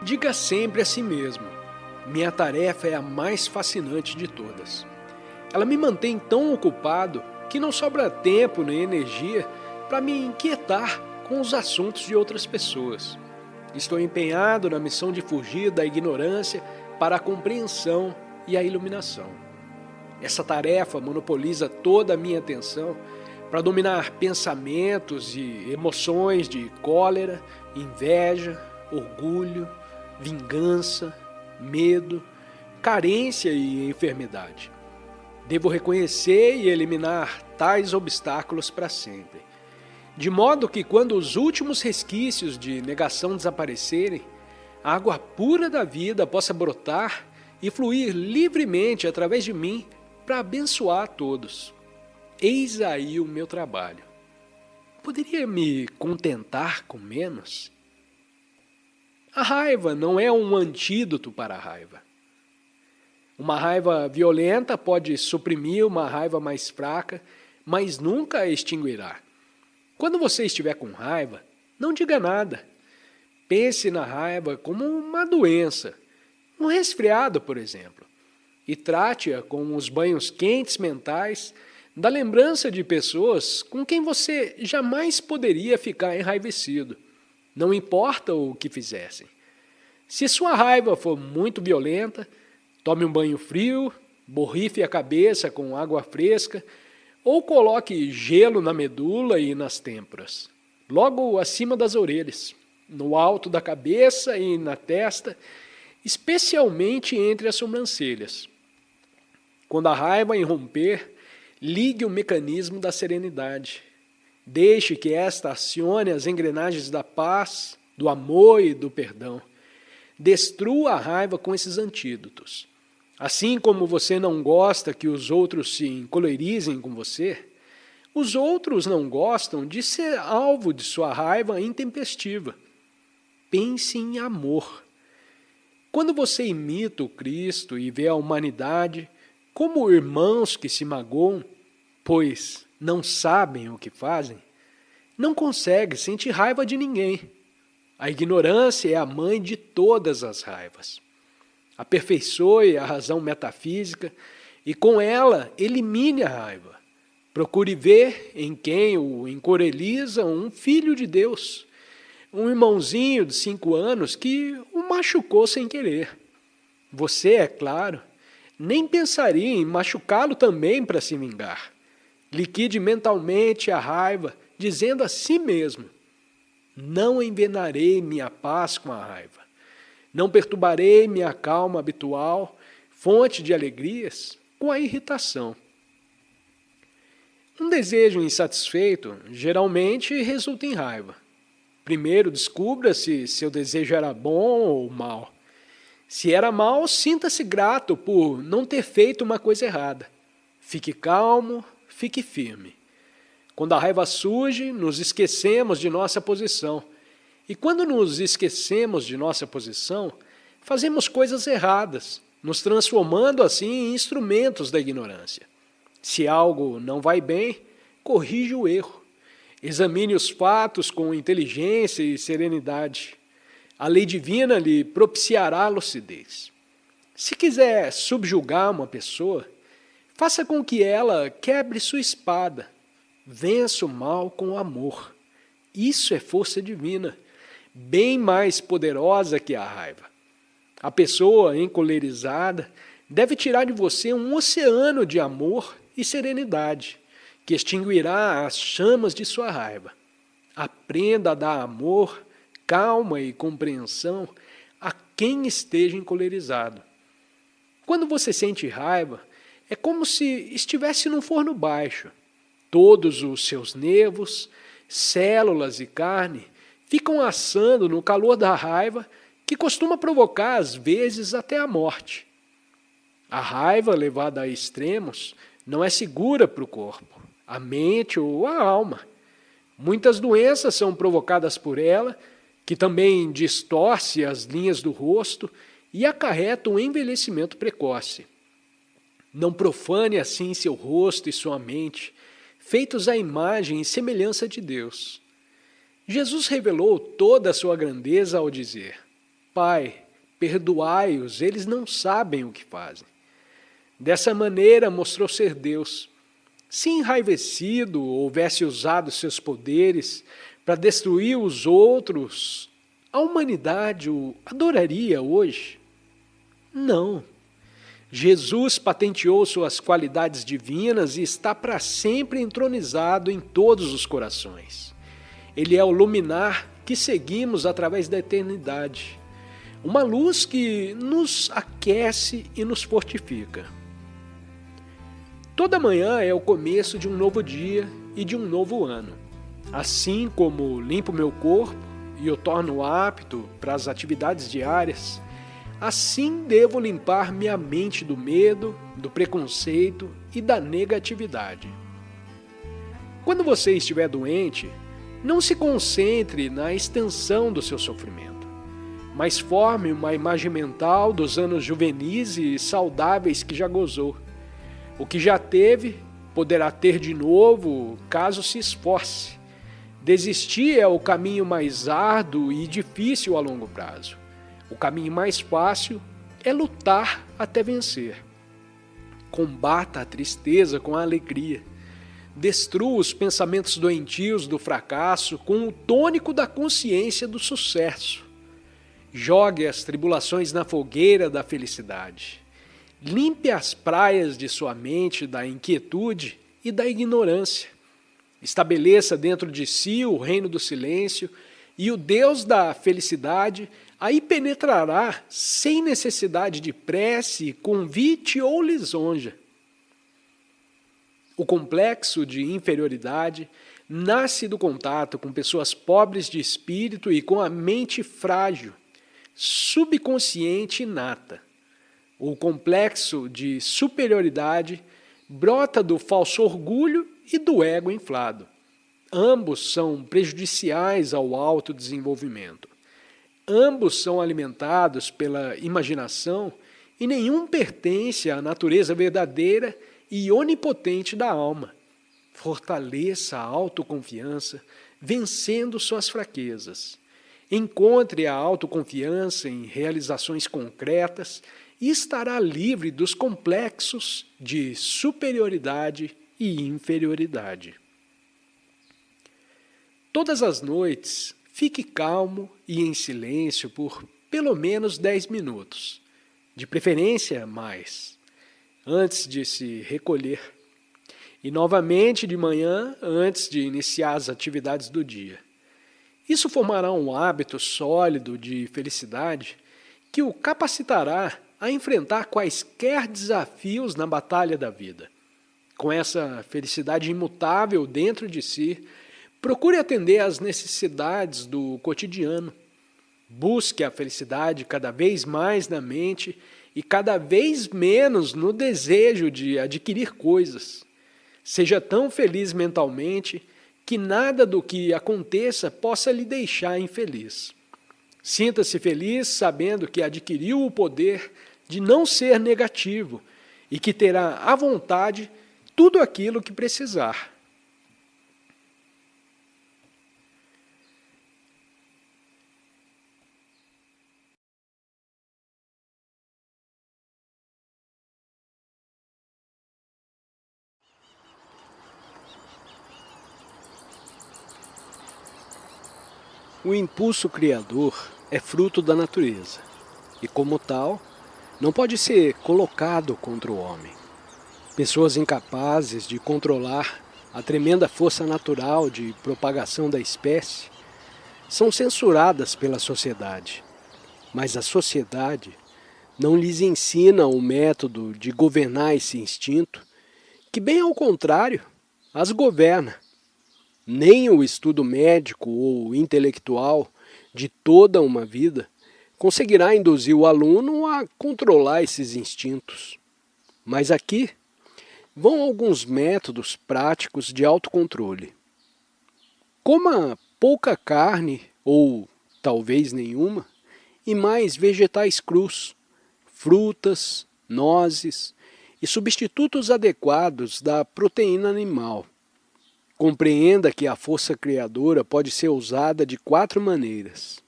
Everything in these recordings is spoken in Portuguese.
Diga sempre a si mesmo: minha tarefa é a mais fascinante de todas. Ela me mantém tão ocupado que não sobra tempo nem energia para me inquietar com os assuntos de outras pessoas. Estou empenhado na missão de fugir da ignorância para a compreensão e a iluminação. Essa tarefa monopoliza toda a minha atenção para dominar pensamentos e emoções de cólera, inveja, orgulho, vingança, medo, carência e enfermidade. Devo reconhecer e eliminar tais obstáculos para sempre, de modo que quando os últimos resquícios de negação desaparecerem, a água pura da vida possa brotar e fluir livremente através de mim para abençoar a todos. Eis aí o meu trabalho. Poderia me contentar com menos? A raiva não é um antídoto para a raiva. Uma raiva violenta pode suprimir uma raiva mais fraca, mas nunca a extinguirá. Quando você estiver com raiva, não diga nada. Pense na raiva como uma doença, um resfriado, por exemplo, e trate-a com os banhos quentes mentais da lembrança de pessoas com quem você jamais poderia ficar enraivecido. Não importa o que fizessem. Se sua raiva for muito violenta, tome um banho frio, borrife a cabeça com água fresca ou coloque gelo na medula e nas têmporas, logo acima das orelhas, no alto da cabeça e na testa, especialmente entre as sobrancelhas. Quando a raiva irromper, ligue o mecanismo da serenidade. Deixe que esta acione as engrenagens da paz, do amor e do perdão. Destrua a raiva com esses antídotos. Assim como você não gosta que os outros se encolerizem com você, os outros não gostam de ser alvo de sua raiva intempestiva. Pense em amor. Quando você imita o Cristo e vê a humanidade como irmãos que se magoam, pois não sabem o que fazem, não consegue sentir raiva de ninguém. A ignorância é a mãe de todas as raivas. Aperfeiçoe a razão metafísica e com ela elimine a raiva. Procure ver em quem o encoreliza um filho de Deus, um irmãozinho de 5 anos que o machucou sem querer. Você, é claro, nem pensaria em machucá-lo também para se vingar. Liquide mentalmente a raiva, dizendo a si mesmo: não envenenarei minha paz com a raiva. Não perturbarei minha calma habitual, fonte de alegrias, com a irritação. Um desejo insatisfeito geralmente resulta em raiva. Primeiro descubra se seu desejo era bom ou mau. Se era mau, sinta-se grato por não ter feito uma coisa errada. Fique calmo, fique firme. Quando a raiva surge, nos esquecemos de nossa posição. E quando nos esquecemos de nossa posição, fazemos coisas erradas, nos transformando assim em instrumentos da ignorância. Se algo não vai bem, corrija o erro. Examine os fatos com inteligência e serenidade. A lei divina lhe propiciará a lucidez. Se quiser subjugar uma pessoa, faça com que ela quebre sua espada. Vença o mal com o amor. Isso é força divina, bem mais poderosa que a raiva. A pessoa encolerizada deve tirar de você um oceano de amor e serenidade, que extinguirá as chamas de sua raiva. Aprenda a dar amor, calma e compreensão a quem esteja encolerizado. Quando você sente raiva, é como se estivesse num forno baixo. Todos os seus nervos, células e carne ficam assando no calor da raiva, que costuma provocar, às vezes, até a morte. A raiva levada a extremos não é segura para o corpo, a mente ou a alma. Muitas doenças são provocadas por ela, que também distorce as linhas do rosto e acarreta um envelhecimento precoce. Não profane assim seu rosto e sua mente, feitos à imagem e semelhança de Deus. Jesus revelou toda a sua grandeza ao dizer: Pai, perdoai-os, eles não sabem o que fazem. Dessa maneira mostrou ser Deus. Se enraivecido houvesse usado seus poderes para destruir os outros, a humanidade o adoraria hoje? Não. Jesus patenteou suas qualidades divinas e está para sempre entronizado em todos os corações. Ele é o luminar que seguimos através da eternidade. Uma luz que nos aquece e nos fortifica. Toda manhã é o começo de um novo dia e de um novo ano. Assim como limpo meu corpo e o torno apto para as atividades diárias, assim devo limpar minha mente do medo, do preconceito e da negatividade. Quando você estiver doente, não se concentre na extensão do seu sofrimento, mas forme uma imagem mental dos anos juvenis e saudáveis que já gozou. O que já teve, poderá ter de novo, caso se esforce. Desistir é o caminho mais árduo e difícil a longo prazo. O caminho mais fácil é lutar até vencer. Combata a tristeza com a alegria. Destrua os pensamentos doentios do fracasso com o tônico da consciência do sucesso. Jogue as tribulações na fogueira da felicidade. Limpe as praias de sua mente da inquietude e da ignorância. Estabeleça dentro de si o reino do silêncio e o Deus da felicidade aí penetrará sem necessidade de prece, convite ou lisonja. O complexo de inferioridade nasce do contato com pessoas pobres de espírito e com a mente frágil, subconsciente inata. O complexo de superioridade brota do falso orgulho e do ego inflado. Ambos são prejudiciais ao autodesenvolvimento. Ambos são alimentados pela imaginação e nenhum pertence à natureza verdadeira e onipotente da alma. Fortaleça a autoconfiança, vencendo suas fraquezas. Encontre a autoconfiança em realizações concretas e estará livre dos complexos de superioridade e inferioridade. Todas as noites, fique calmo e em silêncio por pelo menos 10 minutos, de preferência mais, antes de se recolher, e novamente de manhã antes de iniciar as atividades do dia. Isso formará um hábito sólido de felicidade que o capacitará a enfrentar quaisquer desafios na batalha da vida. Com essa felicidade imutável dentro de si, procure atender às necessidades do cotidiano. Busque a felicidade cada vez mais na mente e cada vez menos no desejo de adquirir coisas. Seja tão feliz mentalmente que nada do que aconteça possa lhe deixar infeliz. Sinta-se feliz sabendo que adquiriu o poder de não ser negativo e que terá à vontade tudo aquilo que precisar. O impulso criador é fruto da natureza e, como tal, não pode ser colocado contra o homem. Pessoas incapazes de controlar a tremenda força natural de propagação da espécie são censuradas pela sociedade, mas a sociedade não lhes ensina o método de governar esse instinto, que, bem ao contrário, as governa. Nem o estudo médico ou intelectual de toda uma vida conseguirá induzir o aluno a controlar esses instintos. Mas aqui vão alguns métodos práticos de autocontrole. Coma pouca carne, ou talvez nenhuma, e mais vegetais crus, frutas, nozes e substitutos adequados da proteína animal. Compreenda que a força criadora pode ser usada de 4 maneiras.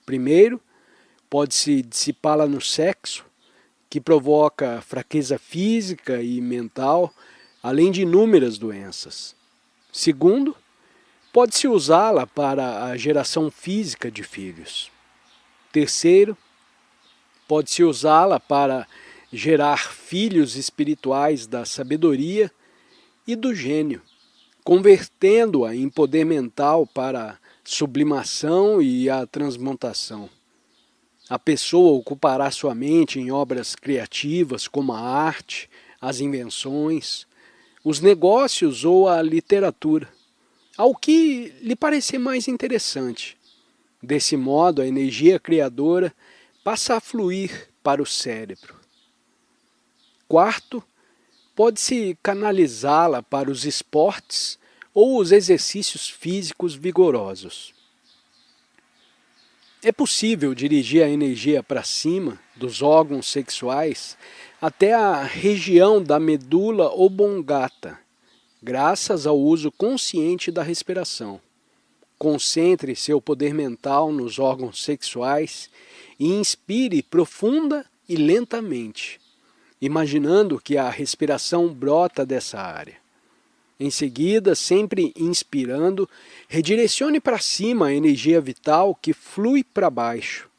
Primeiro, pode-se dissipá-la no sexo, que provoca fraqueza física e mental, além de inúmeras doenças. Segundo, pode-se usá-la para a geração física de filhos. Terceiro, pode-se usá-la para gerar filhos espirituais da sabedoria e do gênio, convertendo-a em poder mental para sublimação e a transmutação. A pessoa ocupará sua mente em obras criativas como a arte, as invenções, os negócios ou a literatura, ao que lhe parecer mais interessante. Desse modo, a energia criadora passa a fluir para o cérebro. Quarto, pode-se canalizá-la para os esportes ou os exercícios físicos vigorosos. É possível dirigir a energia para cima dos órgãos sexuais até a região da medula oblongata, graças ao uso consciente da respiração. Concentre seu poder mental nos órgãos sexuais e inspire profunda e lentamente, imaginando que a respiração brota dessa área. Em seguida, sempre inspirando, redirecione para cima a energia vital que flui para baixo.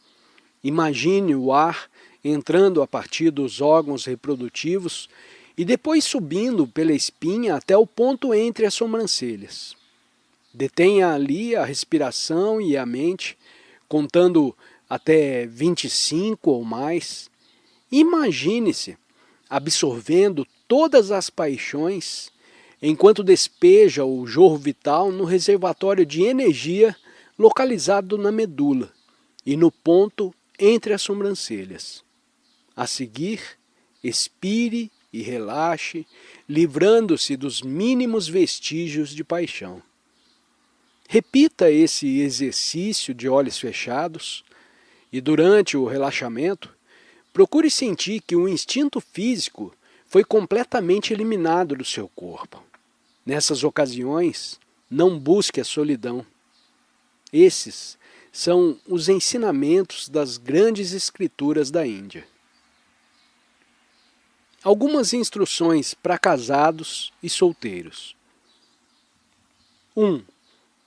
Imagine o ar entrando a partir dos órgãos reprodutivos e depois subindo pela espinha até o ponto entre as sobrancelhas. Detenha ali a respiração e a mente, contando até 25 ou mais. Imagine-se absorvendo todas as paixões, enquanto despeja o jorro vital no reservatório de energia localizado na medula e no ponto entre as sobrancelhas. A seguir, expire e relaxe, livrando-se dos mínimos vestígios de paixão. Repita esse exercício de olhos fechados e, durante o relaxamento, procure sentir que o instinto físico foi completamente eliminado do seu corpo. Nessas ocasiões, não busque a solidão. Esses são os ensinamentos das grandes escrituras da Índia. Algumas instruções para casados e solteiros. 1.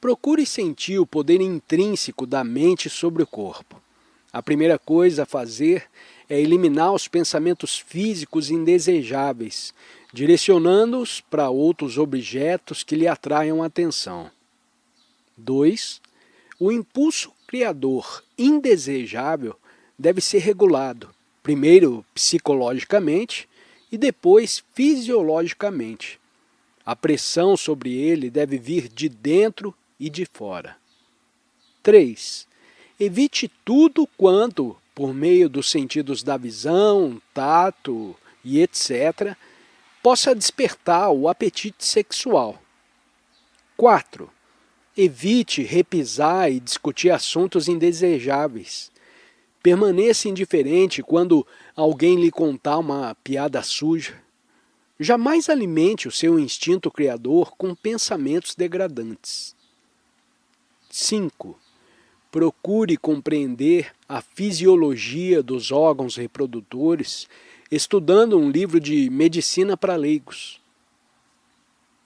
Procure sentir o poder intrínseco da mente sobre o corpo. A primeira coisa a fazer é eliminar os pensamentos físicos indesejáveis, direcionando-os para outros objetos que lhe atraiam a atenção. 2. O impulso criador indesejável deve ser regulado, primeiro psicologicamente e depois fisiologicamente. A pressão sobre ele deve vir de dentro e de fora. 3. Evite tudo quanto, por meio dos sentidos da visão, tato e etc., possa despertar o apetite sexual. 4. Evite repisar e discutir assuntos indesejáveis. Permaneça indiferente quando alguém lhe contar uma piada suja. Jamais alimente o seu instinto criador com pensamentos degradantes. 5. Procure compreender a fisiologia dos órgãos reprodutores, estudando um livro de medicina para leigos.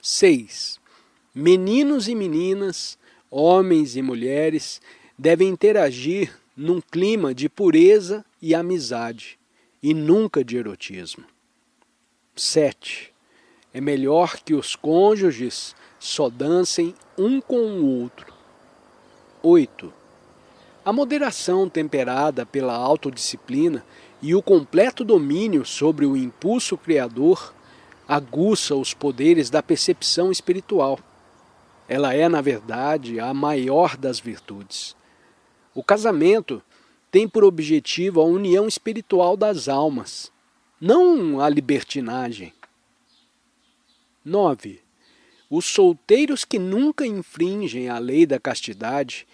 6. Meninos e meninas, homens e mulheres, devem interagir num clima de pureza e amizade, e nunca de erotismo. 7. É melhor que os cônjuges só dancem um com o outro. 8. A moderação temperada pela autodisciplina e o completo domínio sobre o impulso criador aguça os poderes da percepção espiritual. Ela é, na verdade, a maior das virtudes. O casamento tem por objetivo a união espiritual das almas, não a libertinagem. 9. Os solteiros que nunca infringem a lei da castidade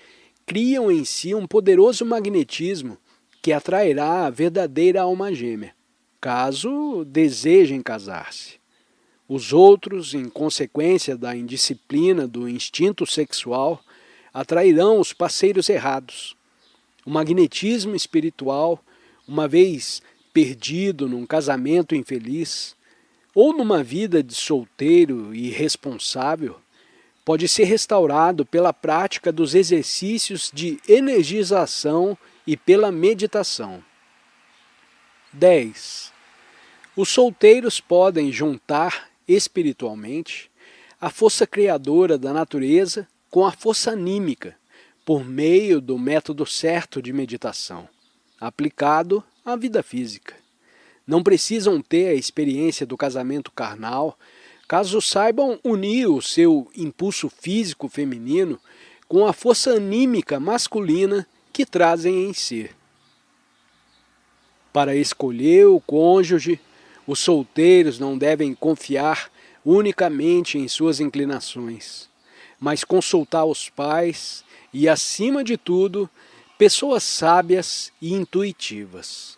criam em si um poderoso magnetismo que atrairá a verdadeira alma gêmea, caso desejem casar-se. Os outros, em consequência da indisciplina do instinto sexual, atrairão os parceiros errados. O magnetismo espiritual, uma vez perdido num casamento infeliz ou numa vida de solteiro e irresponsável, pode ser restaurado pela prática dos exercícios de energização e pela meditação. 10. Os solteiros podem juntar espiritualmente a força criadora da natureza com a força anímica, por meio do método certo de meditação, aplicado à vida física. Não precisam ter a experiência do casamento carnal, caso saibam unir o seu impulso físico feminino com a força anímica masculina que trazem em si. Para escolher o cônjuge, os solteiros não devem confiar unicamente em suas inclinações, mas consultar os pais e, acima de tudo, pessoas sábias e intuitivas.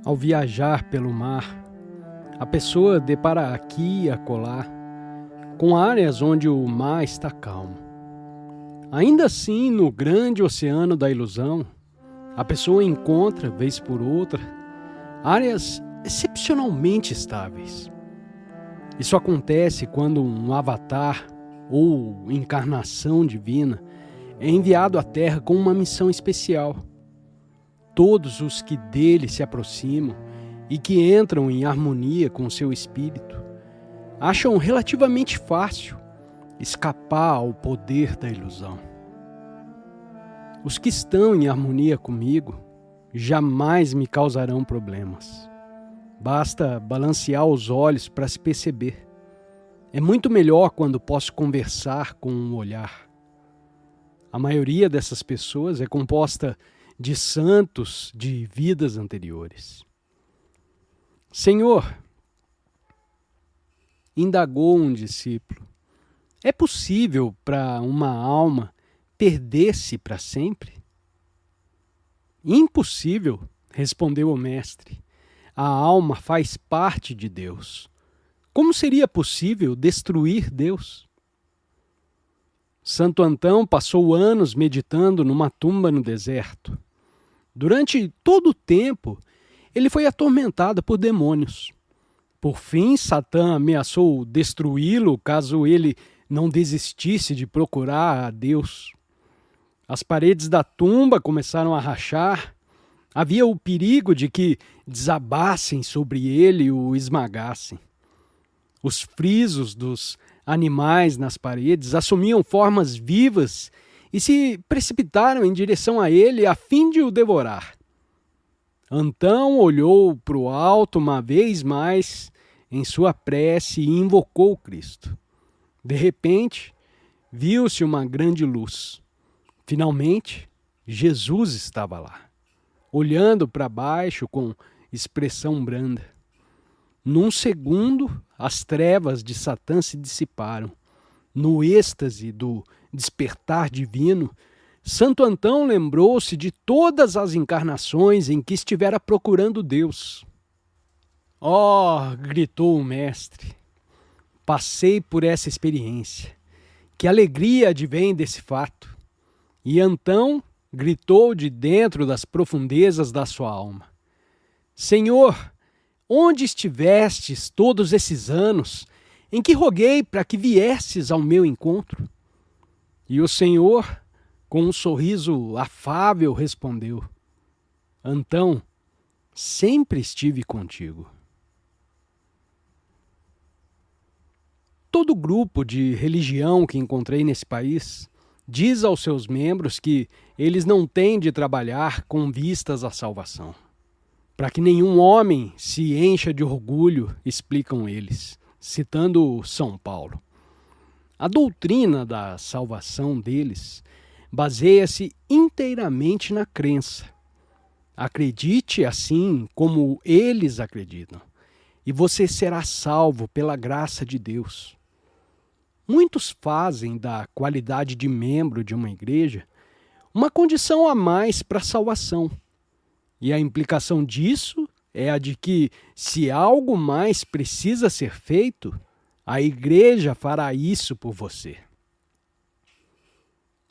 Ao viajar pelo mar, a pessoa depara aqui e acolá com áreas onde o mar está calmo. Ainda assim, no grande oceano da ilusão, a pessoa encontra, vez por outra, áreas excepcionalmente estáveis. Isso acontece quando um avatar ou encarnação divina é enviado à Terra com uma missão especial. Todos os que dele se aproximam e que entram em harmonia com seu espírito acham relativamente fácil escapar ao poder da ilusão. Os que estão em harmonia comigo jamais me causarão problemas. Basta balancear os olhos para se perceber. É muito melhor quando posso conversar com um olhar. A maioria dessas pessoas é composta de santos de vidas anteriores. Senhor, indagou um discípulo, é possível para uma alma perder-se para sempre? Impossível, respondeu o mestre. A alma faz parte de Deus. Como seria possível destruir Deus? Santo Antão passou anos meditando numa tumba no deserto. Durante todo o tempo, ele foi atormentado por demônios. Por fim, Satã ameaçou destruí-lo caso ele não desistisse de procurar a Deus. As paredes da tumba começaram a rachar. Havia o perigo de que desabassem sobre ele e o esmagassem. Os frisos dos animais nas paredes assumiam formas vivas e se precipitaram em direção a ele a fim de o devorar. Antão olhou para o alto uma vez mais em sua prece e invocou Cristo. De repente, viu-se uma grande luz. Finalmente, Jesus estava lá, olhando para baixo com expressão branda. Num segundo, as trevas de Satã se dissiparam. No êxtase do despertar divino, Santo Antão lembrou-se de todas as encarnações em que estivera procurando Deus. Oh, gritou o mestre, passei por essa experiência. Que alegria advém desse fato. E Antão gritou de dentro das profundezas da sua alma. Senhor, onde estivestes todos esses anos em que roguei para que viesses ao meu encontro? E o Senhor, com um sorriso afável, respondeu: Antão, sempre estive contigo. Todo grupo de religião que encontrei nesse país diz aos seus membros que eles não têm de trabalhar com vistas à salvação. Para que nenhum homem se encha de orgulho, explicam eles, citando São Paulo. A doutrina da salvação deles baseia-se inteiramente na crença. Acredite assim como eles acreditam, e você será salvo pela graça de Deus. Muitos fazem da qualidade de membro de uma igreja uma condição a mais para a salvação. E a implicação disso é a de que, se algo mais precisa ser feito, a igreja fará isso por você.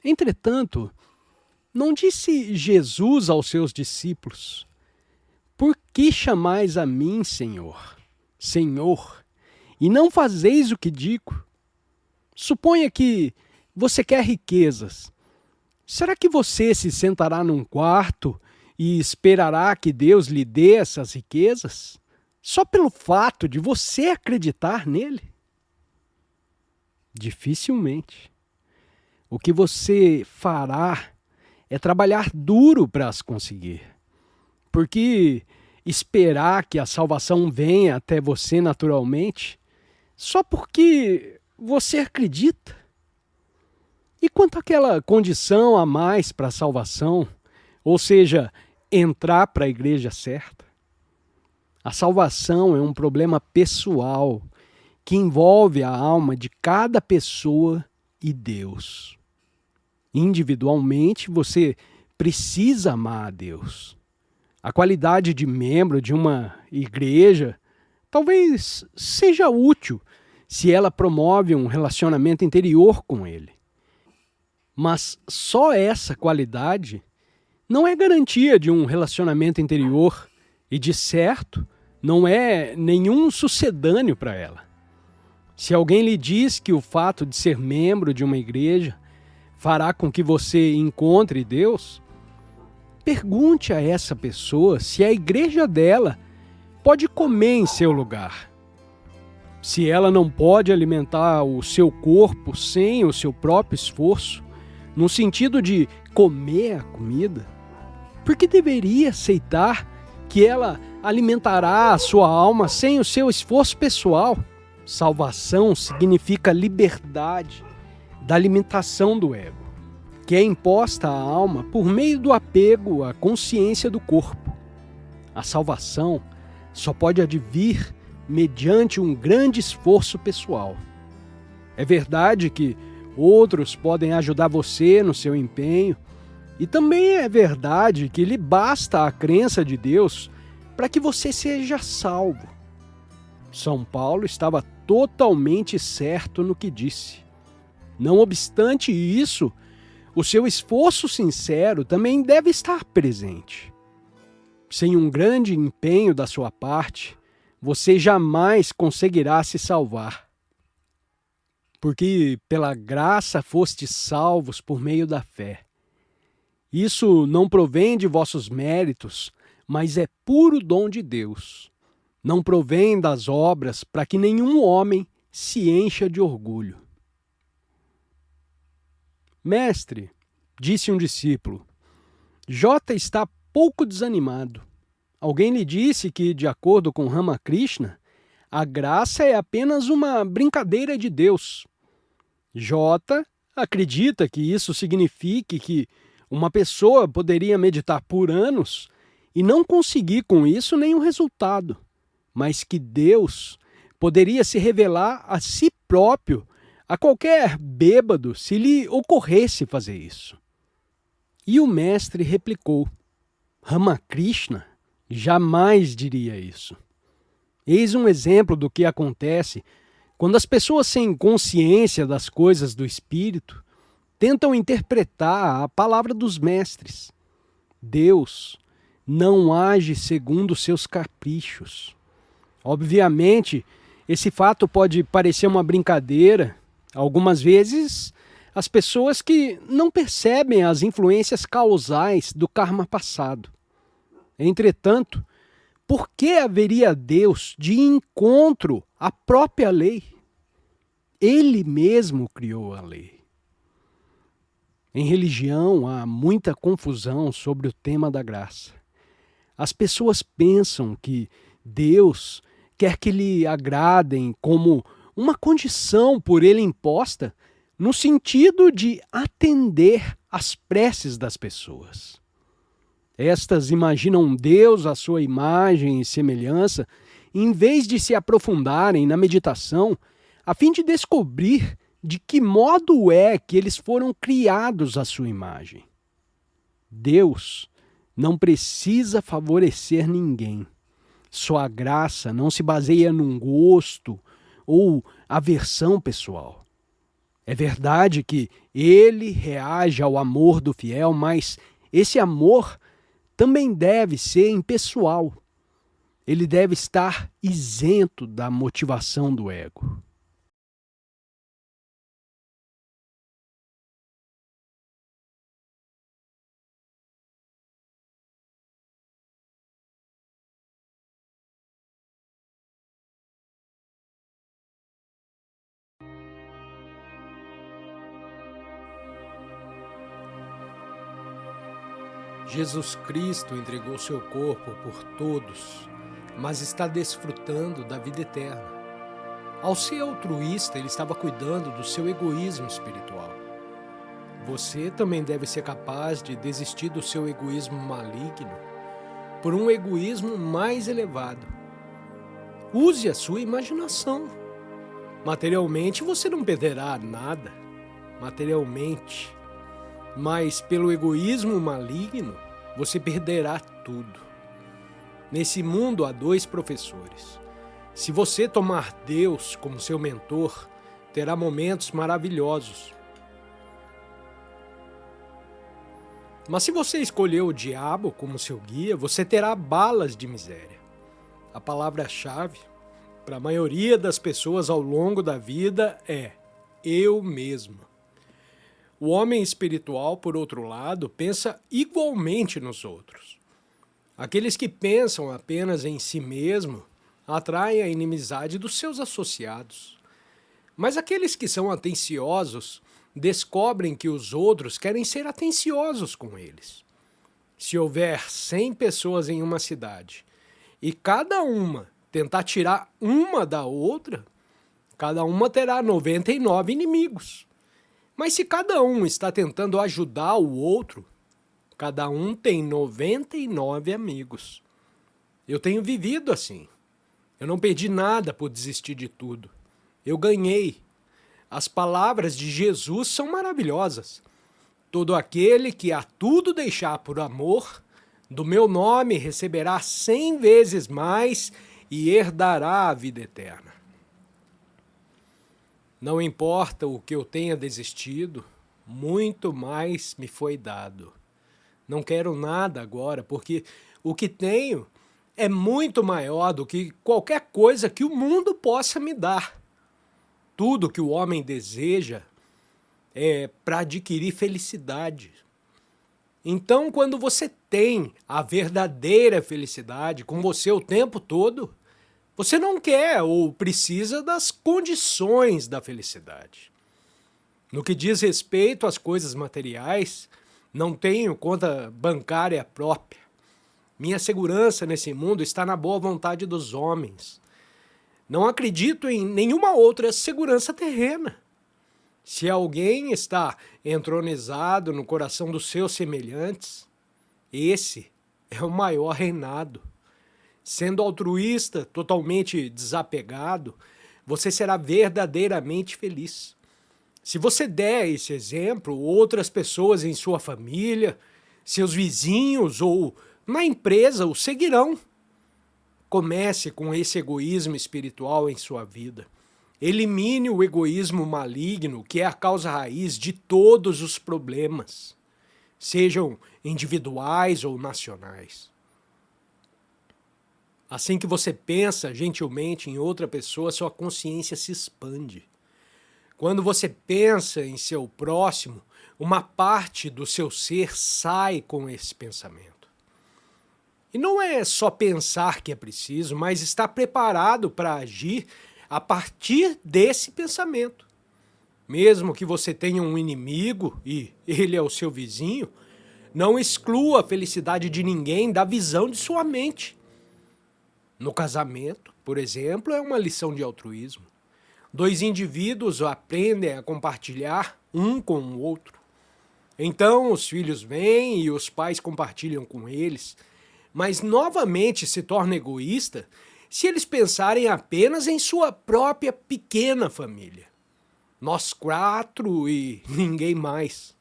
Entretanto, não disse Jesus aos seus discípulos: por que chamais a mim, Senhor, Senhor, e não fazeis o que digo? Suponha que você quer riquezas. Será que você se sentará num quarto e esperará que Deus lhe dê essas riquezas, só pelo fato de você acreditar nele? Dificilmente. O que você fará é trabalhar duro para as conseguir. Porque esperar que a salvação venha até você naturalmente, só porque você acredita. E quanto àquela condição a mais para a salvação, ou seja, entrar para a igreja certa? A salvação é um problema pessoal que envolve a alma de cada pessoa e Deus. Individualmente, você precisa amar a Deus. A qualidade de membro de uma igreja talvez seja útil se ela promove um relacionamento interior com Ele. Mas só essa qualidade não é garantia de um relacionamento interior e, de certo, não é nenhum sucedâneo para ela. Se alguém lhe diz que o fato de ser membro de uma igreja fará com que você encontre Deus, pergunte a essa pessoa se a igreja dela pode comer em seu lugar. Se ela não pode alimentar o seu corpo sem o seu próprio esforço, no sentido de comer a comida, por que deveria aceitar que ela alimentará a sua alma sem o seu esforço pessoal? Salvação significa liberdade da limitação do ego, que é imposta à alma por meio do apego à consciência do corpo. A salvação só pode advir mediante um grande esforço pessoal. É verdade que outros podem ajudar você no seu empenho, e também é verdade que lhe basta a crença de Deus para que você seja salvo. São Paulo estava totalmente certo no que disse. Não obstante isso, o seu esforço sincero também deve estar presente. Sem um grande empenho da sua parte, você jamais conseguirá se salvar. Porque pela graça fostes salvos por meio da fé. Isso não provém de vossos méritos, mas é puro dom de Deus. Não provém das obras para que nenhum homem se encha de orgulho. Mestre, disse um discípulo, J está pouco desanimado. Alguém lhe disse que, de acordo com Ramakrishna, a graça é apenas uma brincadeira de Deus. J acredita que isso signifique que uma pessoa poderia meditar por anos e não conseguir com isso nenhum resultado, mas que Deus poderia se revelar a si próprio a qualquer bêbado se lhe ocorresse fazer isso. E o mestre replicou, Ramakrishna jamais diria isso. Eis um exemplo do que acontece quando as pessoas sem consciência das coisas do espírito tentam interpretar a palavra dos mestres. Deus não age segundo seus caprichos. Obviamente, esse fato pode parecer uma brincadeira. Algumas vezes, as pessoas que não percebem as influências causais do karma passado. Entretanto, por que haveria Deus de encontro à própria lei? Ele mesmo criou a lei. Em religião há muita confusão sobre o tema da graça. As pessoas pensam que Deus quer que lhe agradem como uma condição por ele imposta, no sentido de atender às preces das pessoas. Estas imaginam Deus à sua imagem e semelhança, em vez de se aprofundarem na meditação, a fim de descobrir de que modo é que eles foram criados à sua imagem. Deus não precisa favorecer ninguém. Sua graça não se baseia num gosto ou aversão pessoal. É verdade que ele reage ao amor do fiel, mas esse amor também deve ser impessoal. Ele deve estar isento da motivação do ego. Jesus Cristo entregou seu corpo por todos, mas está desfrutando da vida eterna. Ao ser altruísta, ele estava cuidando do seu egoísmo espiritual. Você também deve ser capaz de desistir do seu egoísmo maligno por um egoísmo mais elevado. Use a sua imaginação. Materialmente você não perderá nada, materialmente, mas pelo egoísmo maligno você perderá tudo. Nesse mundo há dois professores. Se você tomar Deus como seu mentor, terá momentos maravilhosos. Mas se você escolher o diabo como seu guia, você terá balas de miséria. A palavra-chave para a maioria das pessoas ao longo da vida é eu mesmo. O homem espiritual, por outro lado, pensa igualmente nos outros. Aqueles que pensam apenas em si mesmo atraem a inimizade dos seus associados. Mas aqueles que são atenciosos descobrem que os outros querem ser atenciosos com eles. Se houver 100 pessoas em uma cidade e cada uma tentar tirar uma da outra, cada uma terá 99 inimigos. Mas se cada um está tentando ajudar o outro, cada um tem 99 amigos. Eu tenho vivido assim. Eu não perdi nada por desistir de tudo. Eu ganhei. As palavras de Jesus são maravilhosas. Todo aquele que a tudo deixar por amor, do meu nome receberá 100 vezes mais e herdará a vida eterna. Não importa o que eu tenha desistido, muito mais me foi dado. Não quero nada agora, porque o que tenho é muito maior do que qualquer coisa que o mundo possa me dar. Tudo que o homem deseja é para adquirir felicidade. Então, quando você tem a verdadeira felicidade com você o tempo todo, você não quer ou precisa das condições da felicidade. No que diz respeito às coisas materiais, não tenho conta bancária própria. Minha segurança nesse mundo está na boa vontade dos homens. Não acredito em nenhuma outra segurança terrena. Se alguém está entronizado no coração dos seus semelhantes, esse é o maior reinado. Sendo altruísta, totalmente desapegado, você será verdadeiramente feliz. Se você der esse exemplo, outras pessoas em sua família, seus vizinhos ou na empresa o seguirão. Comece com esse egoísmo espiritual em sua vida. Elimine o egoísmo maligno, que é a causa raiz de todos os problemas, sejam individuais ou nacionais. Assim que você pensa gentilmente em outra pessoa, sua consciência se expande. Quando você pensa em seu próximo, uma parte do seu ser sai com esse pensamento. E não é só pensar que é preciso, mas estar preparado para agir a partir desse pensamento. Mesmo que você tenha um inimigo e ele é o seu vizinho, não exclua a felicidade de ninguém da visão de sua mente. No casamento, por exemplo, é uma lição de altruísmo. Dois indivíduos aprendem a compartilhar um com o outro. Então os filhos vêm e os pais compartilham com eles, mas novamente se torna egoísta se eles pensarem apenas em sua própria pequena família. Nós 4 e ninguém mais.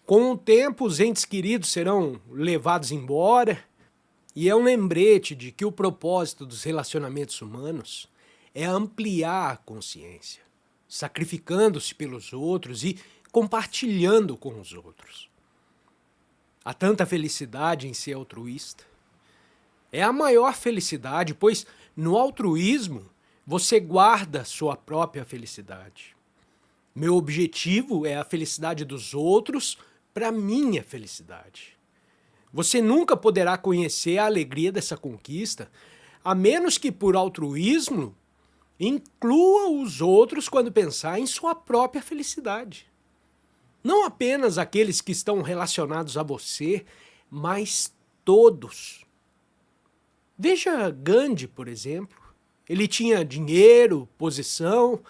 Com o tempo, os entes queridos serão levados embora E é um lembrete de que o propósito dos relacionamentos humanos é ampliar a consciência, sacrificando-se pelos outros e compartilhando com os outros. Há tanta felicidade em ser altruísta. É a maior felicidade, pois no altruísmo você guarda sua própria felicidade. Meu objetivo é a felicidade dos outros para minha felicidade. Você nunca poderá conhecer a alegria dessa conquista, a menos que por altruísmo inclua os outros quando pensar em sua própria felicidade. Não apenas aqueles que estão relacionados a você, mas todos. Veja Gandhi, por exemplo. Ele tinha dinheiro, posição,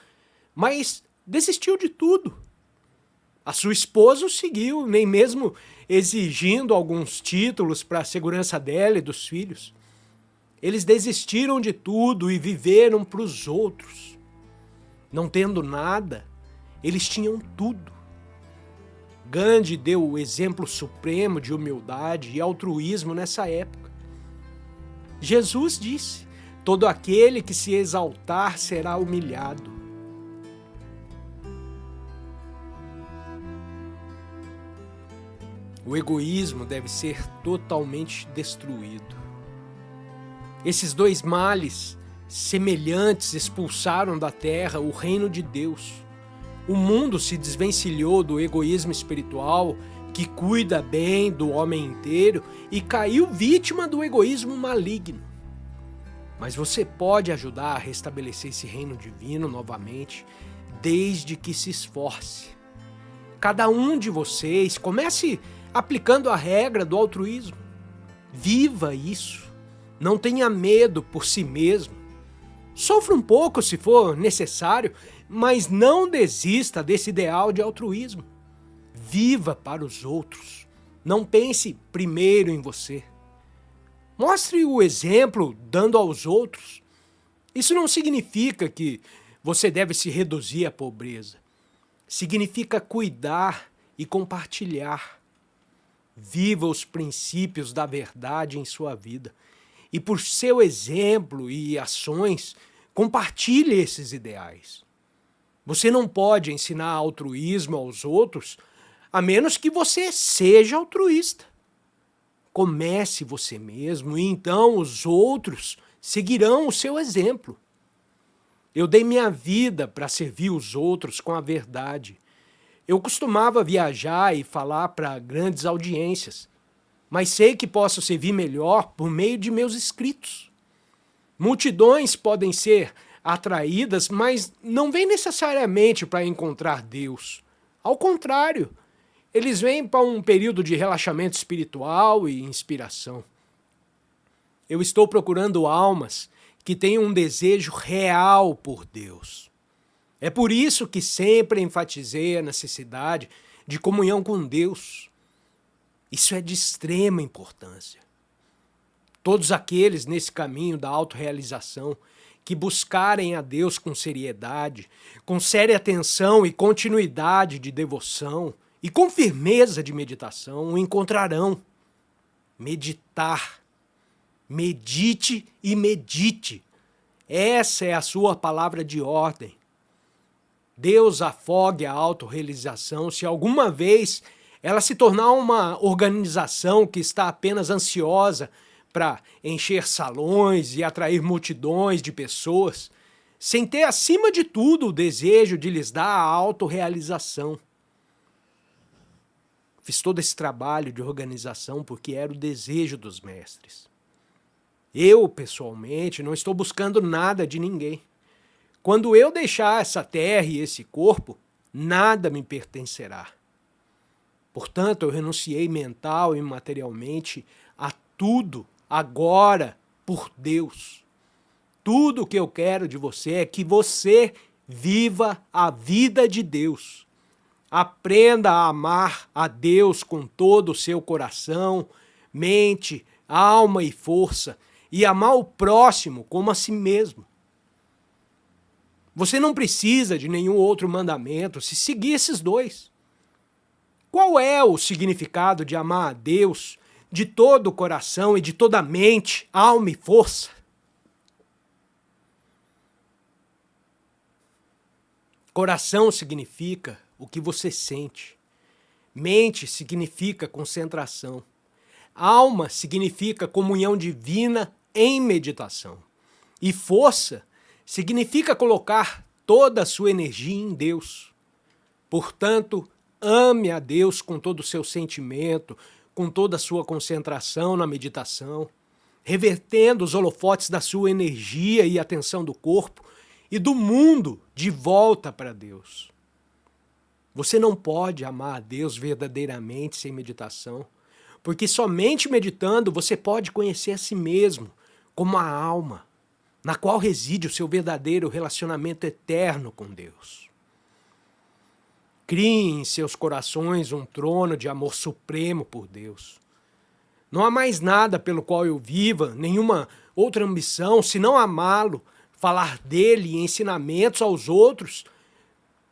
mas desistiu de tudo. A sua esposa o seguiu, nem mesmo exigindo alguns títulos para a segurança dela e dos filhos. Eles desistiram de tudo e viveram para os outros. Não tendo nada, eles tinham tudo. Gandhi deu o exemplo supremo de humildade e altruísmo nessa época. Jesus disse: todo aquele que se exaltar será humilhado. O egoísmo deve ser totalmente destruído. Esses dois males semelhantes expulsaram da terra o reino de Deus. O mundo se desvencilhou do egoísmo espiritual, que cuida bem do homem inteiro, e caiu vítima do egoísmo maligno. Mas você pode ajudar a restabelecer esse reino divino novamente, desde que se esforce. Cada um de vocês comece aplicando a regra do altruísmo. Viva isso. Não tenha medo por si mesmo. Sofra um pouco se for necessário, mas não desista desse ideal de altruísmo. Viva para os outros. Não pense primeiro em você. Mostre o exemplo dando aos outros. Isso não significa que você deve se reduzir à pobreza. Significa cuidar e compartilhar. Viva os princípios da verdade em sua vida. E por seu exemplo e ações, compartilhe esses ideais. Você não pode ensinar altruísmo aos outros a menos que você seja altruísta. Comece você mesmo e então os outros seguirão o seu exemplo. Eu dei minha vida para servir os outros com a verdade. Eu costumava viajar e falar para grandes audiências, mas sei que posso servir melhor por meio de meus escritos. Multidões podem ser atraídas, mas não vêm necessariamente para encontrar Deus. Ao contrário, eles vêm para um período de relaxamento espiritual e inspiração. Eu estou procurando almas que tenham um desejo real por Deus. É por isso que sempre enfatizei a necessidade de comunhão com Deus. Isso é de extrema importância. Todos aqueles nesse caminho da autorrealização que buscarem a Deus com seriedade, com séria atenção e continuidade de devoção e com firmeza de meditação, o encontrarão. Meditar. Medite e medite. Essa é a sua palavra de ordem. Deus afogue a autorrealização se alguma vez ela se tornar uma organização que está apenas ansiosa para encher salões e atrair multidões de pessoas, sem ter acima de tudo o desejo de lhes dar a autorrealização. Fiz todo esse trabalho de organização porque era o desejo dos mestres. Eu, pessoalmente, não estou buscando nada de ninguém. Quando eu deixar essa terra e esse corpo, nada me pertencerá. Portanto, eu renunciei mental e materialmente a tudo, agora, por Deus. Tudo o que eu quero de você é que você viva a vida de Deus. Aprenda a amar a Deus com todo o seu coração, mente, alma e força, e amar o próximo como a si mesmo. Você não precisa de nenhum outro mandamento se seguir esses dois. Qual é o significado de amar a Deus de todo o coração e de toda a mente, alma e força. Coração significa o que você sente. Mente significa concentração. Alma significa comunhão divina em meditação. E força significa colocar toda a sua energia em Deus. Portanto, ame a Deus com todo o seu sentimento, com toda a sua concentração na meditação, revertendo os holofotes da sua energia e atenção do corpo e do mundo de volta para Deus. Você não pode amar a Deus verdadeiramente sem meditação, porque somente meditando você pode conhecer a si mesmo como a alma, na qual reside o seu verdadeiro relacionamento eterno com Deus. Crie em seus corações um trono de amor supremo por Deus. Não há mais nada pelo qual eu viva, nenhuma outra ambição, senão amá-lo, falar dele e ensinamentos aos outros,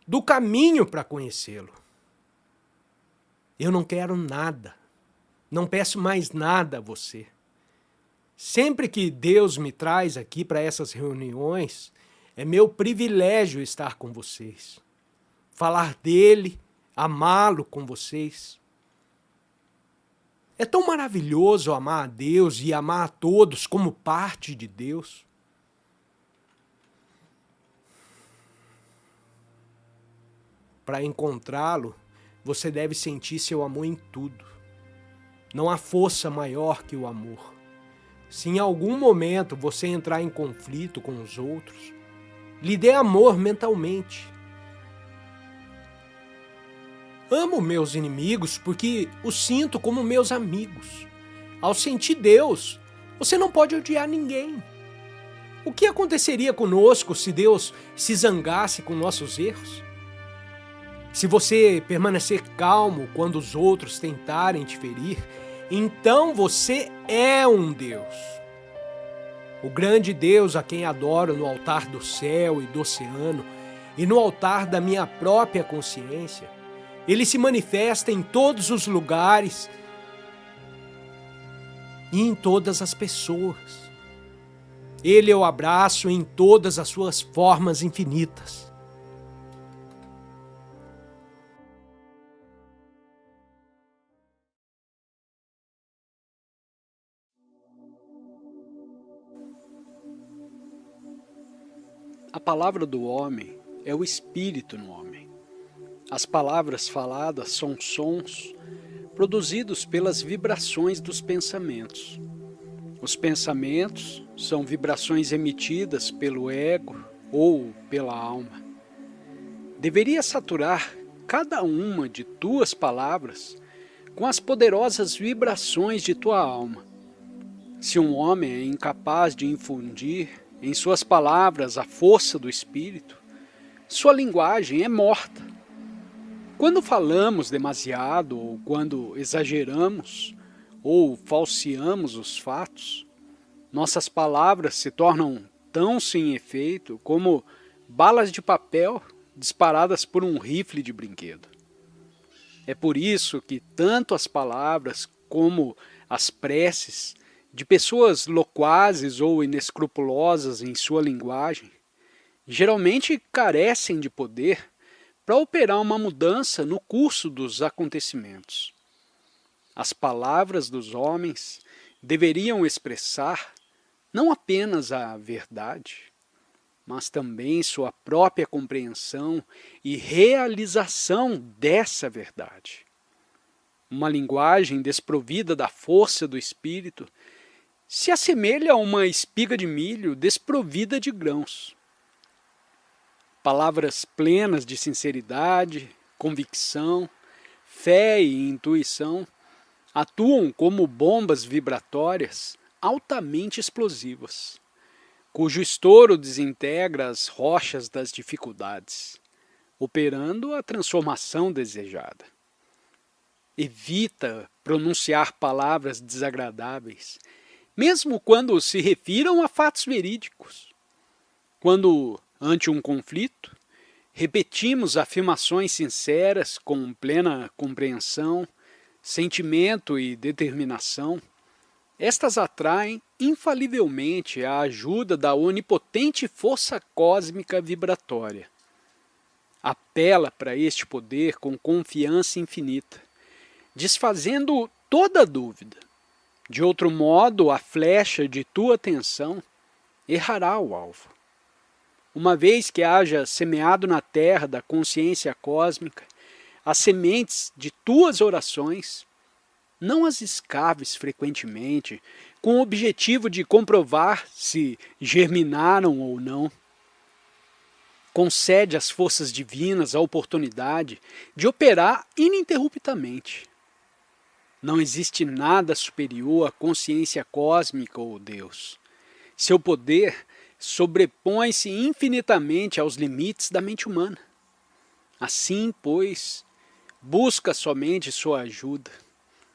do caminho para conhecê-lo. Eu não quero nada, não peço mais nada a você. Sempre que Deus me traz aqui para essas reuniões, é meu privilégio estar com vocês. Falar dele, amá-lo com vocês. É tão maravilhoso amar a Deus e amar a todos como parte de Deus. Para encontrá-lo, você deve sentir seu amor em tudo. Não há força maior que o amor. Se em algum momento você entrar em conflito com os outros, lhe dê amor mentalmente. Amo meus inimigos porque os sinto como meus amigos. Ao sentir Deus, você não pode odiar ninguém. O que aconteceria conosco se Deus se zangasse com nossos erros? Se você permanecer calmo quando os outros tentarem te ferir, então você é um Deus. O grande Deus a quem adoro no altar do céu e do oceano e no altar da minha própria consciência, ele se manifesta em todos os lugares e em todas as pessoas. Ele eu abraço em todas as suas formas infinitas. A palavra do homem é o espírito no homem. As palavras faladas são sons produzidos pelas vibrações dos pensamentos. Os pensamentos são vibrações emitidas pelo ego ou pela alma. Deveria saturar cada uma de tuas palavras com as poderosas vibrações de tua alma. Se um homem é incapaz de infundir em suas palavras a força do espírito, sua linguagem é morta. Quando falamos demasiado ou quando exageramos ou falseamos os fatos, nossas palavras se tornam tão sem efeito como balas de papel disparadas por um rifle de brinquedo. É por isso que tanto as palavras como as preces de pessoas loquazes ou inescrupulosas em sua linguagem, geralmente carecem de poder para operar uma mudança no curso dos acontecimentos. As palavras dos homens deveriam expressar não apenas a verdade, mas também sua própria compreensão e realização dessa verdade. Uma linguagem desprovida da força do espírito se assemelha a uma espiga de milho desprovida de grãos. Palavras plenas de sinceridade, convicção, fé e intuição atuam como bombas vibratórias altamente explosivas, cujo estouro desintegra as rochas das dificuldades, operando a transformação desejada. Evita pronunciar palavras desagradáveis, mesmo quando se refiram a fatos verídicos. Quando, ante um conflito, repetimos afirmações sinceras com plena compreensão, sentimento e determinação, estas atraem infalivelmente a ajuda da onipotente força cósmica vibratória. Apela para este poder com confiança infinita, desfazendo toda dúvida. De outro modo, a flecha de tua atenção errará o alvo. Uma vez que haja semeado na terra da consciência cósmica as sementes de tuas orações, não as escaves frequentemente com o objetivo de comprovar se germinaram ou não. Concede às forças divinas a oportunidade de operar ininterruptamente. Não existe nada superior à consciência cósmica ou Deus. Seu poder sobrepõe-se infinitamente aos limites da mente humana. Assim, pois, busca somente sua ajuda,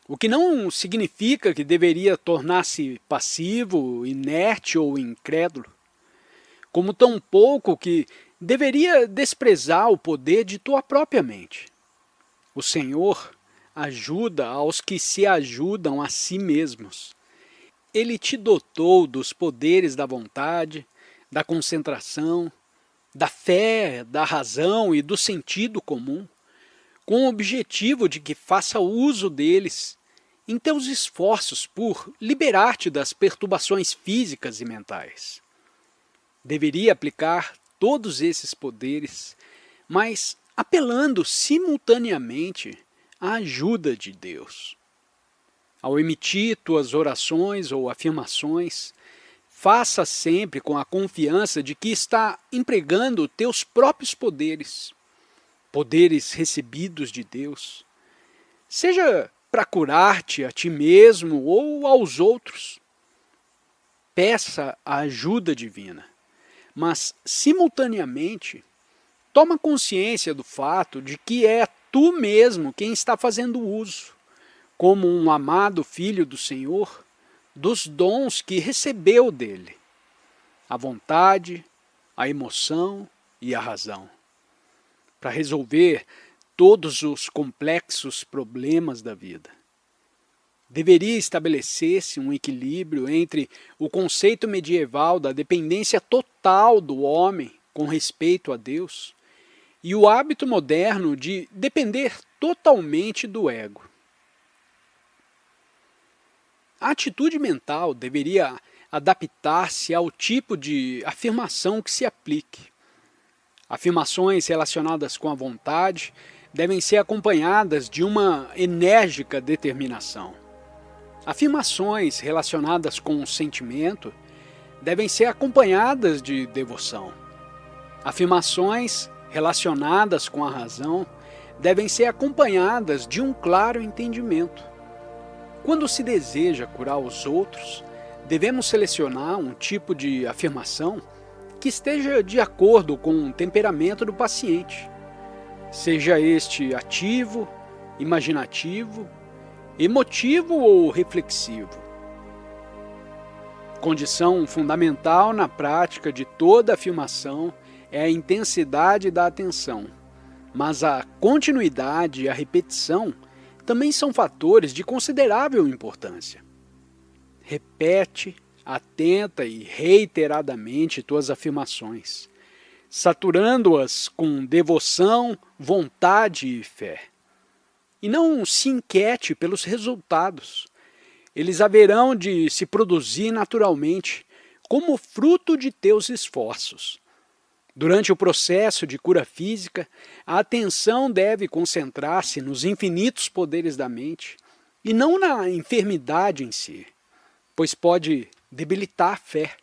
o que não significa que deveria tornar-se passivo, inerte ou incrédulo, como tampouco que deveria desprezar o poder de tua própria mente. O Senhor ajuda aos que se ajudam a si mesmos. Ele te dotou dos poderes da vontade, da concentração, da fé, da razão e do sentido comum, com o objetivo de que faça uso deles em teus esforços por liberar-te das perturbações físicas e mentais. Deveria aplicar todos esses poderes, mas apelando simultaneamente à ajuda de Deus. Ao emitir tuas orações ou afirmações, faça sempre com a confiança de que está empregando teus próprios poderes, poderes recebidos de Deus, seja para curar-te a ti mesmo ou aos outros. Peça a ajuda divina, mas simultaneamente toma consciência do fato de que é tu mesmo quem está fazendo uso, como um amado filho do Senhor, dos dons que recebeu dele, a vontade, a emoção e a razão, para resolver todos os complexos problemas da vida. Deveria estabelecer-se um equilíbrio entre o conceito medieval da dependência total do homem com respeito a Deus e o hábito moderno de depender totalmente do ego. A atitude mental deveria adaptar-se ao tipo de afirmação que se aplique. Afirmações relacionadas com a vontade devem ser acompanhadas de uma enérgica determinação. Afirmações relacionadas com o sentimento devem ser acompanhadas de devoção. Afirmações relacionadas com a razão devem ser acompanhadas de um claro entendimento. Quando se deseja curar os outros, devemos selecionar um tipo de afirmação que esteja de acordo com o temperamento do paciente, seja este ativo, imaginativo, emotivo ou reflexivo. Condição fundamental na prática de toda afirmação é a intensidade da atenção, mas a continuidade e a repetição também são fatores de considerável importância. Repete, atenta e reiteradamente tuas afirmações, saturando-as com devoção, vontade e fé. E não se inquiete pelos resultados. Eles haverão de se produzir naturalmente, como fruto de teus esforços. Durante o processo de cura física, a atenção deve concentrar-se nos infinitos poderes da mente e não na enfermidade em si, pois pode debilitar a fé.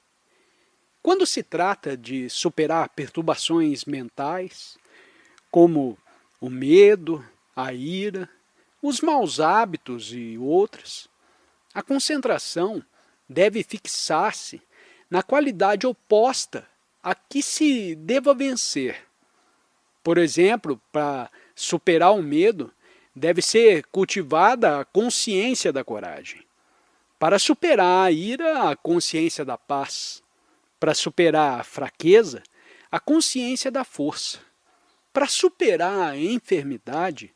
Quando se trata de superar perturbações mentais, como o medo, a ira, os maus hábitos e outras, a concentração deve fixar-se na qualidade oposta a que se deva vencer. Por exemplo, para superar o medo, deve ser cultivada a consciência da coragem. Para superar a ira, a consciência da paz. Para superar a fraqueza, a consciência da força. Para superar a enfermidade,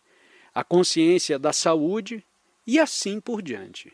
a consciência da saúde e assim por diante.